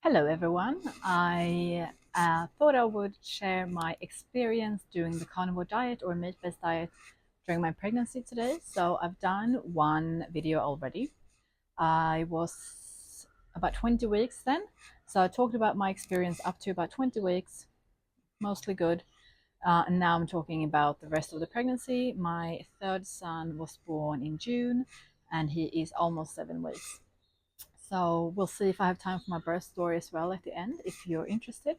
Hello everyone. I thought I would share my experience doing the carnivore diet or meat-based diet during my pregnancy today. So I've done one video already. I was about 20 weeks then. So I talked about my experience up to about 20 weeks, mostly good. And now I'm talking about the rest of the pregnancy. My third son was born in June and he is almost 7 weeks. So we'll see if I have time for my birth story as well at the end, if you're interested.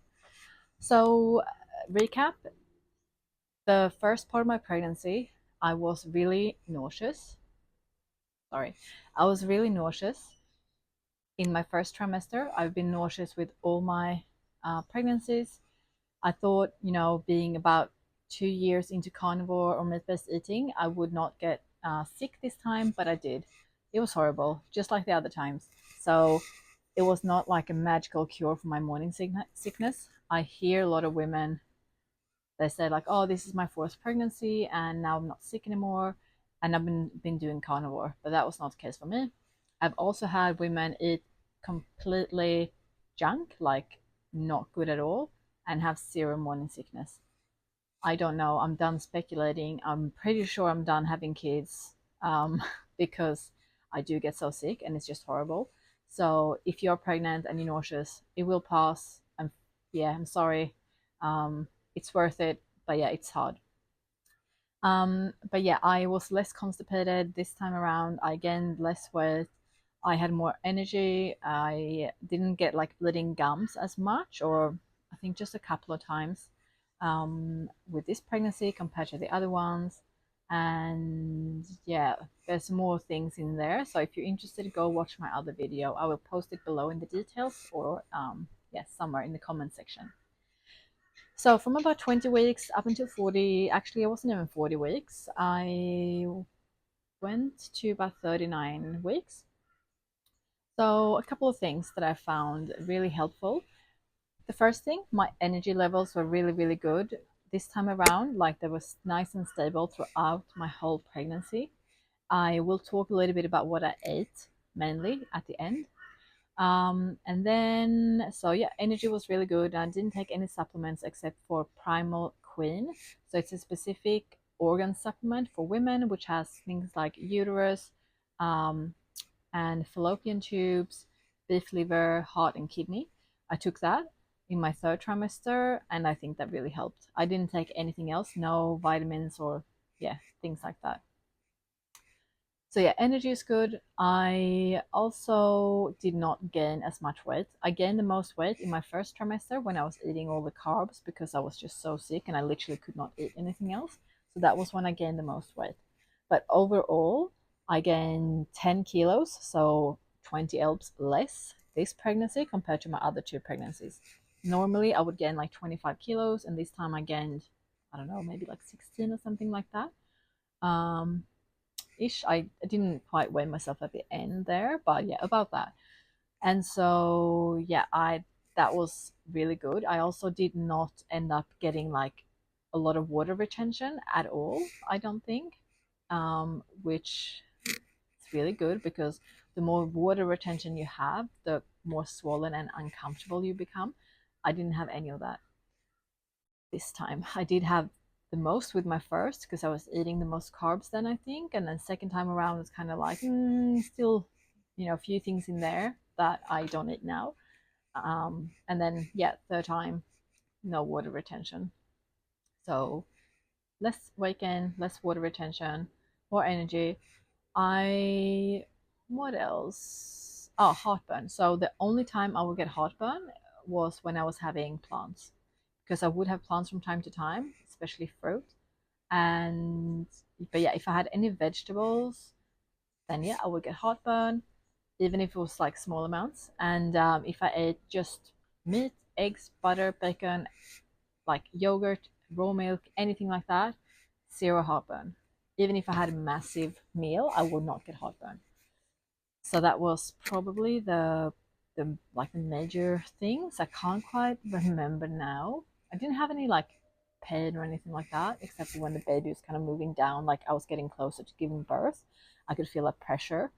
So, recap, the first part of my pregnancy, I was really nauseous. Sorry, I was really nauseous in my first trimester. I've been nauseous with all my pregnancies. I thought, being about 2 years into carnivore or meat-based eating, I would not get sick this time, but I did. It was horrible, just like the other times. So it was not like a magical cure for my morning sickness. I hear a lot of women, they say like, oh, this is my fourth pregnancy and now I'm not sick anymore. And I've been doing carnivore, but that was not the case for me. I've also had women eat completely junk, like not good at all, and have zero morning sickness. I don't know. I'm done speculating. I'm pretty sure I'm done having kids because I do get so sick and it's just horrible. So if you're pregnant and you're nauseous, it will pass. I'm sorry. It's worth it, but yeah, it's hard. But yeah, I was less constipated this time around. I gained less weight. I had more energy. I didn't get like bleeding gums as much, or I think just a couple of times with this pregnancy compared to the other ones. And yeah, there's more things in there. So if you're interested, go watch my other video. I will post it below in the details or yeah, somewhere in the comment section. So from about 20 weeks up until 40, actually I wasn't even 40 weeks. I went to about 39 weeks. So a couple of things that I found really helpful. The first thing, my energy levels were really, really good this time around. Like they was nice and stable throughout my whole pregnancy. I will talk a little bit about what I ate mainly at the end. And then, so yeah, energy was really good. I didn't take any supplements except for Primal Queen. So it's a specific organ supplement for women, which has things like uterus um, and fallopian tubes, beef liver, heart, and kidney. I took that in my third trimester, and I think that really helped. I didn't take anything else, no vitamins or, yeah, things like that. So yeah, energy is good. I also did not gain as much weight. I gained the most weight in my first trimester when I was eating all the carbs because I was just so sick and I literally could not eat anything else. So that was when I gained the most weight. But overall, I gained 10 kilos, so 20 elbs less this pregnancy compared to my other two pregnancies. Normally, I would gain like 25 kilos, and this time I gained, I don't know, maybe like 16 or something like that. Um, ish. I didn't quite weigh myself at the end there, but yeah, about that. And so yeah, I that was really good. I also did not end up getting like a lot of water retention at all, I don't think, which is really good because the more water retention you have, the more swollen and uncomfortable you become. I didn't have any of that this time. I did have the most with my first because I was eating the most carbs then, I think, and then second time around it's kind of like still, a few things in there that I don't eat now. And then yeah, third time, no water retention. So less weight gain, less water retention, more energy. I what else? Oh, heartburn. So the only time I would get heartburn was when I was having plants because I would have plants from time to time, especially fruit. And but yeah, if I had any vegetables, then yeah, I would get heartburn, even if it was like small amounts. And if I ate just meat, eggs, butter, bacon, like yogurt, raw milk, anything like that, zero heartburn. Even if I had a massive meal, I would not get heartburn. So that was probably the like the major things. I can't quite remember now. I didn't have any like pain or anything like that, except for when the baby was kind of moving down, like I was getting closer to giving birth. I could feel a pressure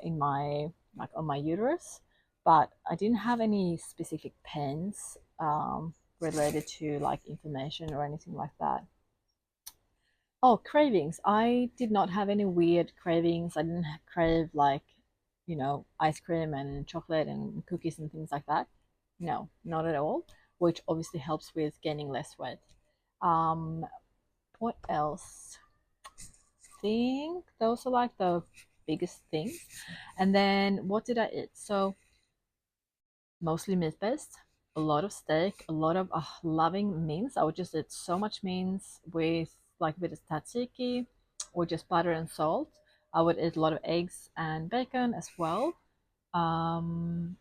in my like on my uterus, but I didn't have any specific pains related to like inflammation or anything like that. Oh, cravings. I did not have any weird cravings. I didn't crave like, ice cream and chocolate and cookies and things like that. No, not at all, which obviously helps with gaining less weight. Um, what else? Think those are like the biggest things. And then what did I eat? So mostly meat based, a lot of steak, a lot of loving mince. I would just eat so much mince with like a bit of tzatziki or just butter and salt. I would eat a lot of eggs and bacon as well. Um,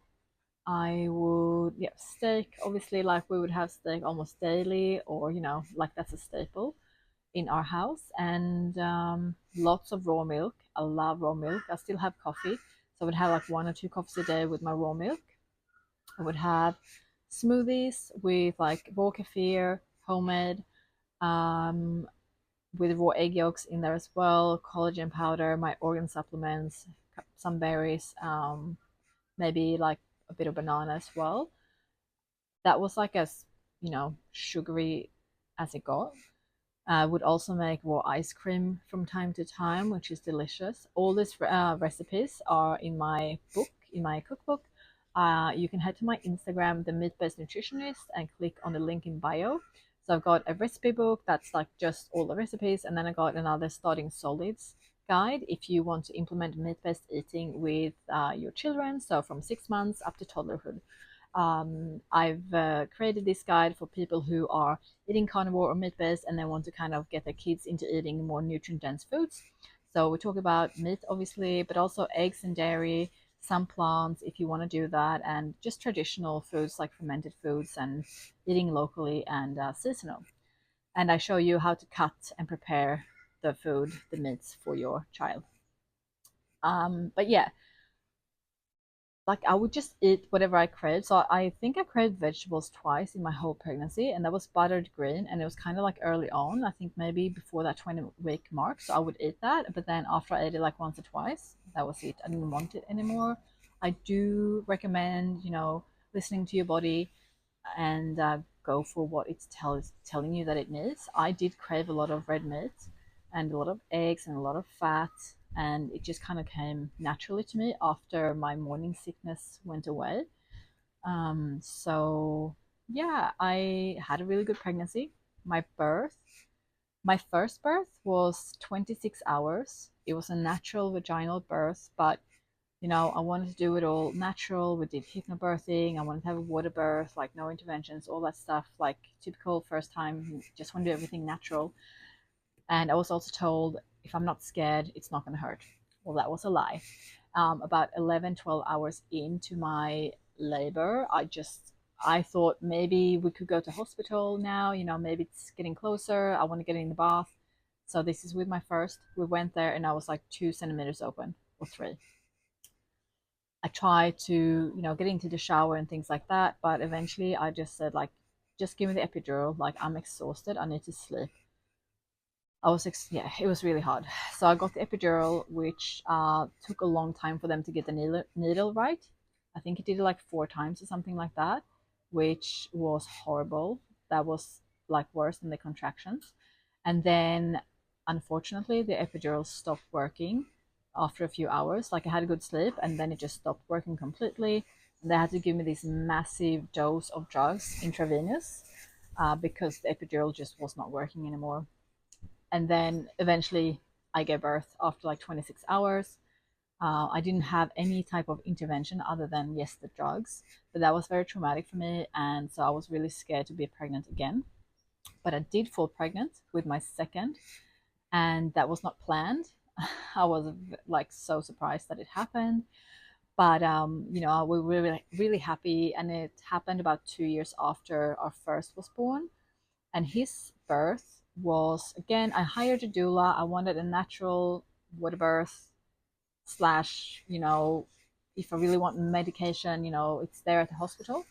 I would, yeah, steak. Obviously, like we would have steak almost daily, or like that's a staple in our house. And lots of raw milk. I love raw milk. I still have coffee, so I would have like 1 or 2 coffees a day with my raw milk. I would have smoothies with like raw kefir, homemade, um, with raw egg yolks in there as well, collagen powder, my organ supplements, some berries, maybe like a bit of banana as well. That was like as sugary as it got. I would also make raw ice cream from time to time, which is delicious. All these recipes are in my book, in my cookbook. You can head to my Instagram, The Meat-Based Nutritionist, and click on the link in bio. So I've got a recipe book that's like just all the recipes, and then I got another starting solids guide if you want to implement meat-based eating with your children, so from 6 months up to toddlerhood. I've created this guide for people who are eating carnivore or meat-based and they want to kind of get their kids into eating more nutrient-dense foods. So we talk about meat, obviously, but also eggs and dairy, some plants if you want to do that, and just traditional foods like fermented foods and eating locally and seasonal. And I show you how to cut and prepare the food, the meats for your child. But yeah, like I would just eat whatever I craved. So I think I craved vegetables twice in my whole pregnancy, and that was buttered green, and it was kind of like early on. I think maybe before that 20-week mark. So I would eat that, but then after I ate it like once or twice, that was it. I didn't want it anymore. I do recommend, listening to your body and go for what it's telling you that it needs. I did crave a lot of red meat and a lot of eggs and a lot of fat, and it just kind of came naturally to me after my morning sickness went away. So yeah, I had a really good pregnancy. My birth, my first birth was 26 hours. It was a natural vaginal birth, but I wanted to do it all natural. We did hypnobirthing. I wanted to have a water birth, like no interventions, all that stuff, like typical first time, just want to do everything natural. And I was also told if I'm not scared, it's not going to hurt. Well, that was a lie. About 11, 12 hours into my labor, I thought maybe we could go to hospital now, maybe it's getting closer. I want to get in the bath. So this is with my first. We went there and I was like 2 centimeters open or three. I tried to, get into the shower and things like that, but eventually I just said like, just give me the epidural. Like I'm exhausted. I need to sleep. Yeah, it was really hard. So I got the epidural, which took a long time for them to get the needle right. I think it did it like 4 times or something like that, which was horrible. That was like worse than the contractions. And then, unfortunately, the epidural stopped working after a few hours. Like I had a good sleep, and then it just stopped working completely. And they had to give me this massive dose of drugs intravenous because the epidural just was not working anymore. And then eventually I gave birth after like 26 hours. I didn't have any type of intervention other than, yes, the drugs, but that was very traumatic for me. And so I was really scared to be pregnant again. But I did fall pregnant with my second, and that was not planned. I was like so surprised that it happened. But we were really, really happy, and it happened about 2 years after our first was born. And his birth was, again, I hired a doula. I wanted a natural water birth slash, if I really want medication, it's there at the hospital.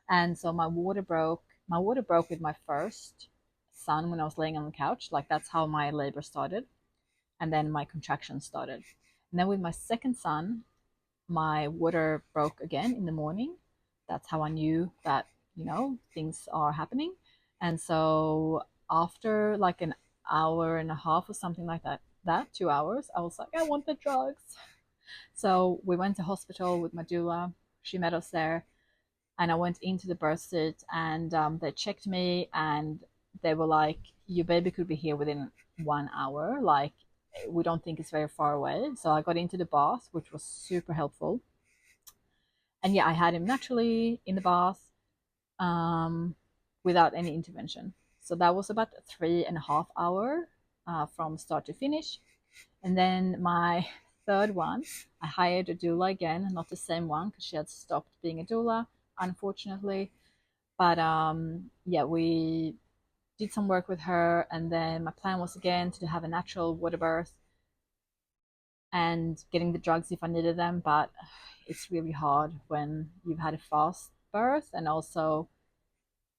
And so my water broke. My water broke with my first son when I was laying on the couch. Like that's how my labor started. And then my contractions started. And then with my second son, my water broke again in the morning. That's how I knew that, things are happening. And so after like an hour and a half or something like that 2 hours, I was like, I want the drugs. So we went to hospital with my doula. She met us there, and I went into the birth suite, and they checked me, and they were like, "Your baby could be here within 1 hour. Like, we don't think it's very far away." So I got into the bath, which was super helpful. And yeah, I had him naturally in the bath, um, without any intervention. So that was about 3.5 hours from start to finish. And then my third one, I hired a doula again, not the same one because she had stopped being a doula, unfortunately. But yeah, we did some work with her, and then my plan was again to have a natural water birth and getting the drugs if I needed them. But it's really hard when you've had a fast birth, and also,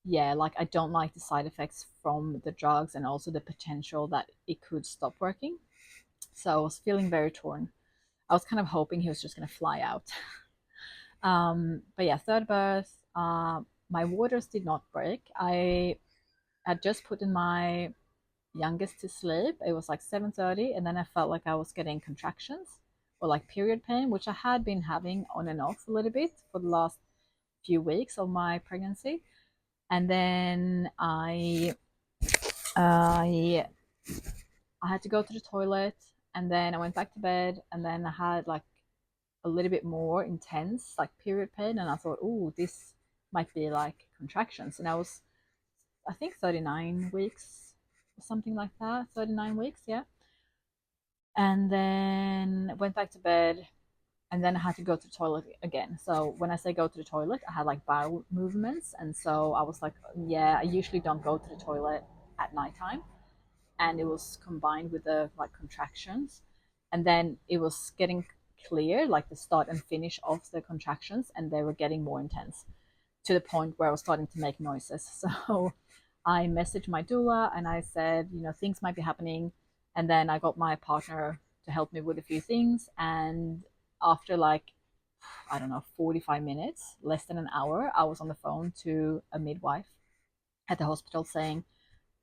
yeah, like I don't like the side effects from the drugs and also the potential that it could stop working. So I was feeling very torn. I was kind of hoping he was just going to fly out. But yeah, third birth, my waters did not break. I had just put in my youngest to sleep. It was like 7:30, and then I felt like I was getting contractions or like period pain, which I had been having on and off a little bit for the last few weeks of my pregnancy. And then I I had to go to the toilet, and then I went back to bed, and then I had like a little bit more intense like period pain, and I thought, oh, this might be like contractions. And I was, I think, 39 weeks or something like that. 39 weeks, yeah. And then went back to bed, and then I had to go to the toilet again. So when I say go to the toilet, I had like bowel movements, and so I was like, yeah, I usually don't go to the toilet at nighttime, and it was combined with the like contractions, and then it was getting clear, like the start and finish of the contractions, and they were getting more intense to the point where I was starting to make noises. So I messaged my doula and I said, things might be happening. And then I got my partner to help me with a few things. And after like, I don't know, 45 minutes, less than an hour, I was on the phone to a midwife at the hospital saying,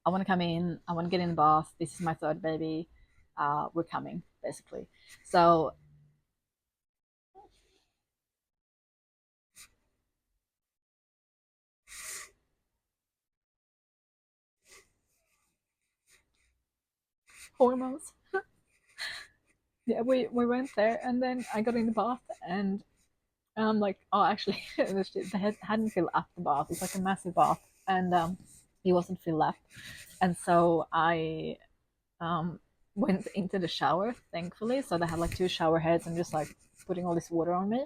I want to come in, I want to get in the bath. This is my third baby. We're coming, basically. So, hormones. Yeah, we went there, and then I got in the bath, and I'm like, oh, actually, they hadn't filled up the bath. It's like a massive bath, and it wasn't filled up. And so I went into the shower, thankfully. So they had like two shower heads and just like putting all this water on me.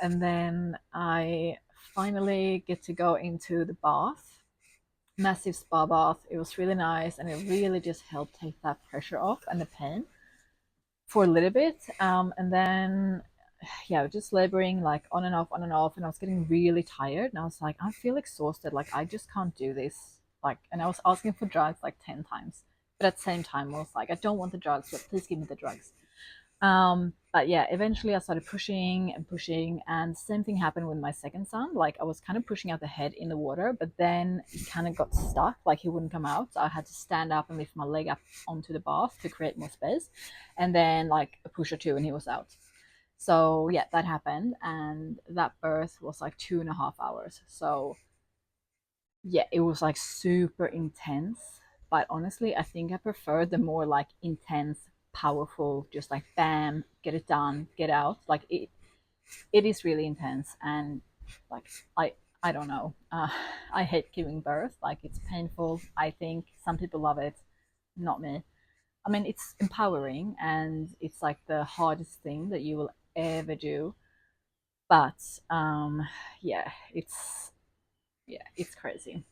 And then I finally get to go into the bath, massive spa bath. It was really nice, and it really just helped take that pressure off and the pain for a little bit. And then, yeah, just laboring like on and off, on and off. And I was getting really tired. And I was like, I feel exhausted. Like, I just can't do this. Like, and I was asking for drugs like 10 times. But at the same time, I was like, I don't want the drugs, but please give me the drugs. But yeah, eventually I started pushing and pushing, and same thing happened with my second son. Like I was kind of pushing out the head in the water, but then he kind of got stuck, like he wouldn't come out. So I had to stand up and lift my leg up onto the bath to create more space, and then like a push or two, and he was out. So yeah, that happened, and that birth was like 2.5 hours. So yeah, it was like super intense. But honestly, I think I prefer the more like intense, powerful, just like bam, get it done, get out. Like it is really intense, and like I don't know. I hate giving birth. Like it's painful. I think some people love it, not me. I mean, it's empowering, and it's like the hardest thing that you will ever do. But yeah, it's crazy.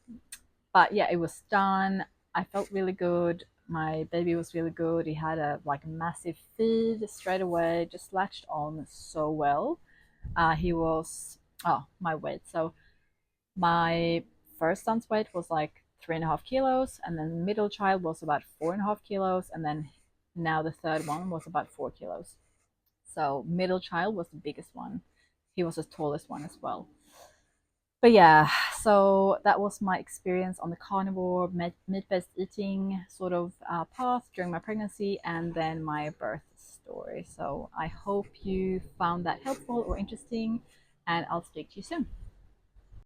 But yeah, it was done. I felt really good. My baby was really good. He had a like massive feed straight away, just latched on so well. He was, oh, my weight. So my first son's weight was like 3.5 kilos, and then the middle child was about 4.5 kilos, and then now the third one was about 4 kilos. So middle child was the biggest one. He was the tallest one as well. But yeah, so that was my experience on the carnivore meat-based eating sort of path during my pregnancy, and then my birth story. So I hope you found that helpful or interesting, and I'll speak to you soon.